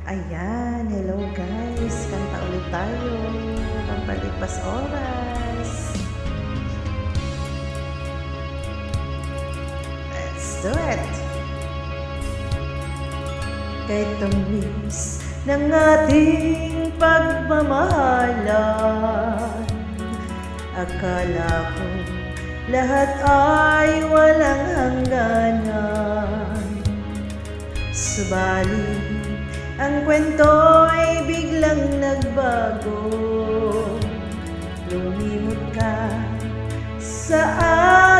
Ayan, hello guys. Kanta ulit tayo. Pampalipas oras. Let's do it. Kahit tamis ng ating pagmamahalan, akala ko lahat ay walang hangganan. Subalit ang kwento'y biglang nagbago. Lumimot ka sa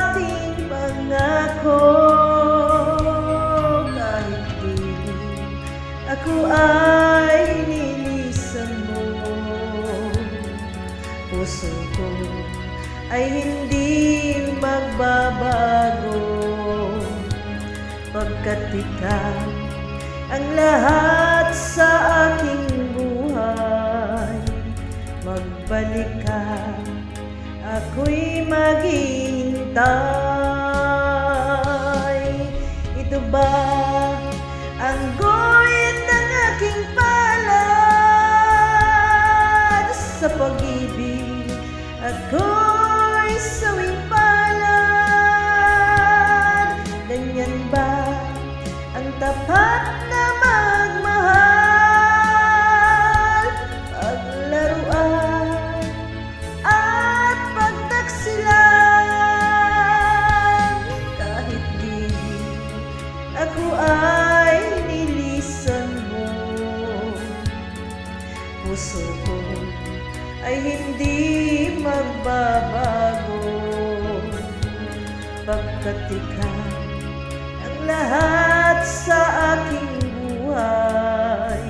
ating pangako. Kahit di ako ay nilisan mo, puso ko ay hindi magbabago. Pagkat ikaw ang lahat sa aking buhay, magbalik ka, ako'y maghihintay. Ito ba ang guhit ng aking palad? Sa pag-ibig ako'y sawing palad. Ganyan ba ang tapat na magmahal, paglaruan at pagtaksilan? Kahit di ako ay nilisan mo, puso ko ay hindi magbabago. Pagkat ikaw ang lahat sa aking buhay,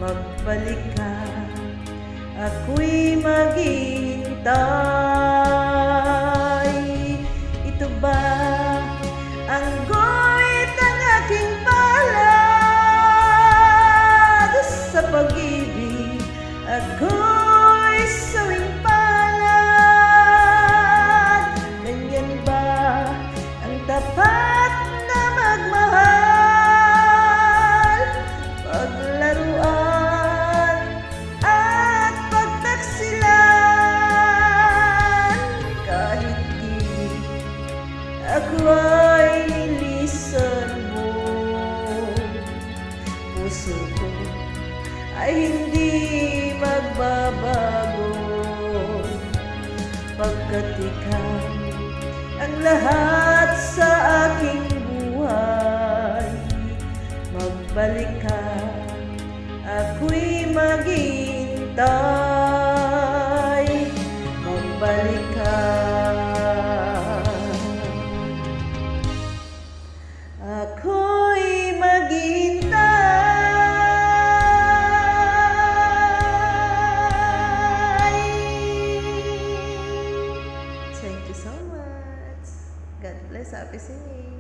magbalik ka, ako'y maghihintay. Ito ba ang guhit ng aking palad? Sa pag-ibig ako'y sawing palad. Ganyan ba ang tapat na magmahal, paglaruan at pagtaksilan? Kahit di ako ay nilisan mo, puso ko ay hindi magbabago. Pagkat ikaw ang lahat sa aking buhay, magbalik ka, ako'y maghihintay. Magbalik ka, ako'y maghihintay. Thank you so much. God bless. Happy singing.